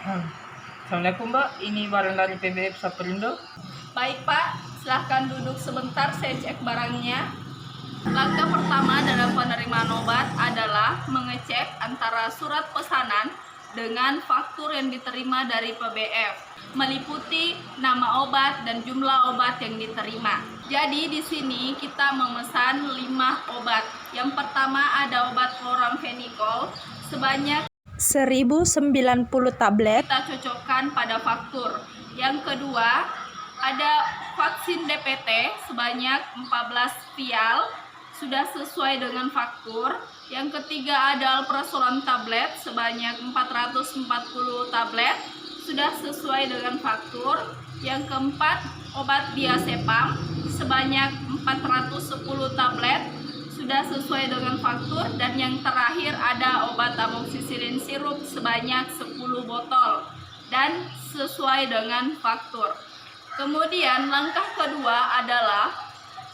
Assalamualaikum Mbak, ini barang dari PBF Saperindo. Baik Pak, silahkan duduk sebentar, saya cek barangnya. Langkah pertama dalam penerimaan obat adalah mengecek antara surat pesanan dengan faktur yang diterima dari PBF, meliputi nama obat dan jumlah obat yang diterima. Jadi di sini kita memesan 5 obat. Yang pertama ada obat chloramphenicol sebanyak 1090 tablet. Kita cocokkan pada faktur. Yang kedua ada vaksin DPT sebanyak 14 vial, sudah sesuai dengan faktur. Yang ketiga ada alprazolam tablet sebanyak 440 tablet, sudah sesuai dengan faktur. Yang keempat obat diazepam sebanyak 410 tablet, sudah sesuai dengan faktur. Dan yang terakhir ada obat amoxicillin sirup sebanyak 10 botol dan sesuai dengan faktur. Kemudian langkah kedua adalah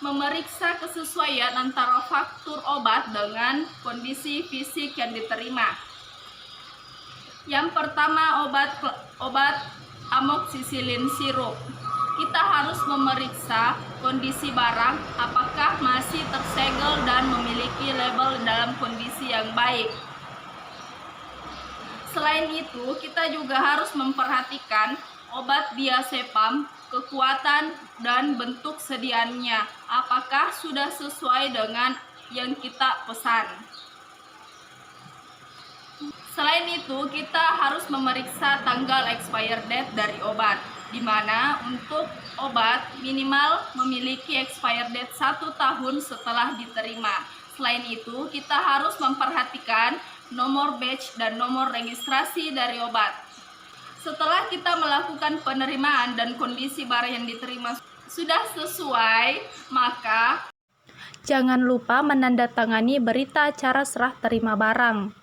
memeriksa kesesuaian antara faktur obat dengan kondisi fisik yang diterima. Yang pertama obat amoxicillin sirup. Kita harus memeriksa kondisi barang apakah masih tersegel dan memiliki label dalam kondisi yang baik. Selain itu, kita juga harus memperhatikan obat diazepam, kekuatan dan bentuk sediaannya, apakah sudah sesuai dengan yang kita pesan. Selain itu, kita harus memeriksa tanggal expired date dari obat, di mana untuk obat minimal memiliki expired date 1 tahun setelah diterima. Selain itu, kita harus memperhatikan nomor batch dan nomor registrasi dari obat. Setelah kita melakukan penerimaan dan kondisi barang yang diterima sudah sesuai, maka jangan lupa menandatangani berita acara serah terima barang.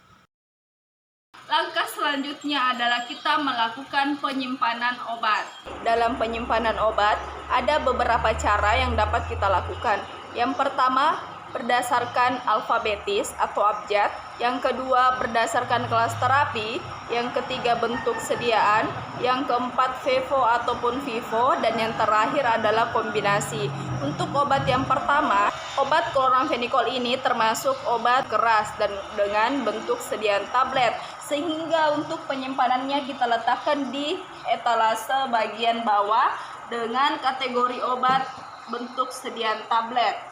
langkah selanjutnya adalah kita melakukan penyimpanan obat. Dalam penyimpanan obat, ada beberapa cara yang dapat kita lakukan. Yang pertama, berdasarkan alfabetis atau abjad. Yang kedua, berdasarkan kelas terapi. Yang ketiga, bentuk sediaan. Yang keempat, FIFO ataupun FIFO. Dan yang terakhir adalah kombinasi. Untuk obat yang pertama, obat chloramphenicol ini termasuk obat keras dan dengan bentuk sediaan tablet. Sehingga untuk penyimpanannya kita letakkan di etalase bagian bawah dengan kategori obat bentuk sediaan tablet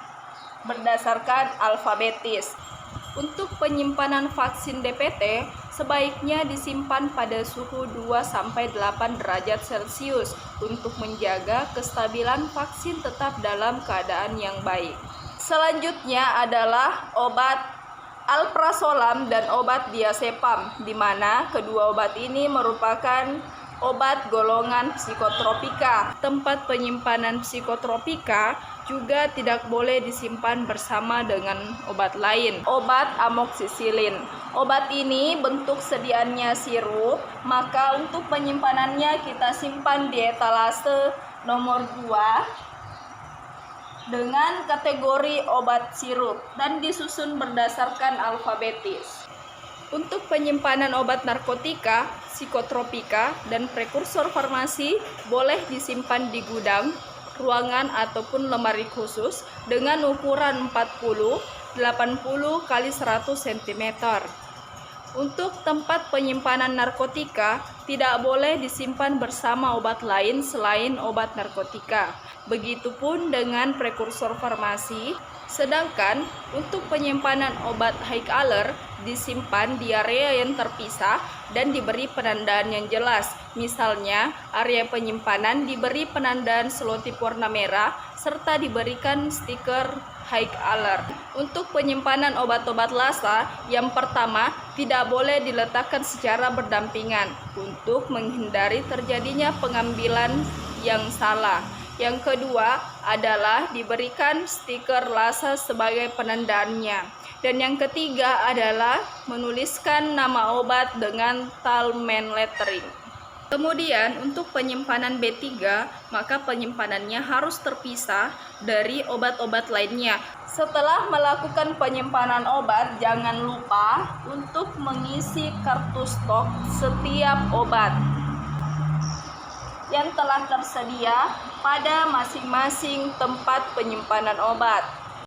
berdasarkan alfabetis. Untuk penyimpanan vaksin DPT sebaiknya disimpan pada suhu 2-8 derajat Celcius untuk menjaga kestabilan vaksin tetap dalam keadaan yang baik. Selanjutnya adalah obat alprazolam dan obat diazepam, di mana kedua obat ini merupakan obat golongan psikotropika. Tempat penyimpanan psikotropika juga tidak boleh disimpan bersama dengan obat lain. Obat amoxicillin. Obat ini bentuk sediaannya sirup, maka untuk penyimpanannya kita simpan di etalase nomor 2 dengan kategori obat sirup dan disusun berdasarkan alfabetis. Untuk penyimpanan obat narkotika, psikotropika, dan prekursor farmasi boleh disimpan di gudang, ruangan ataupun lemari khusus dengan ukuran 40-80 x 100 cm. Untuk tempat penyimpanan narkotika tidak boleh disimpan bersama obat lain selain obat narkotika. Begitupun dengan prekursor farmasi. Sedangkan untuk penyimpanan obat high alert disimpan di area yang terpisah dan diberi penandaan yang jelas. Misalnya, area penyimpanan diberi penandaan selotip warna merah serta diberikan stiker high alert. Untuk penyimpanan obat-obat lasa, yang pertama tidak boleh diletakkan secara berdampingan untuk menghindari terjadinya pengambilan yang salah. Yang kedua adalah diberikan stiker lasa sebagai penandaannya. Dan yang ketiga adalah menuliskan nama obat dengan tallman lettering. Kemudian untuk penyimpanan B3, maka penyimpanannya harus terpisah dari obat-obat lainnya. Setelah melakukan penyimpanan obat, jangan lupa untuk mengisi kartu stok setiap obat yang telah tersedia pada masing-masing tempat penyimpanan obat.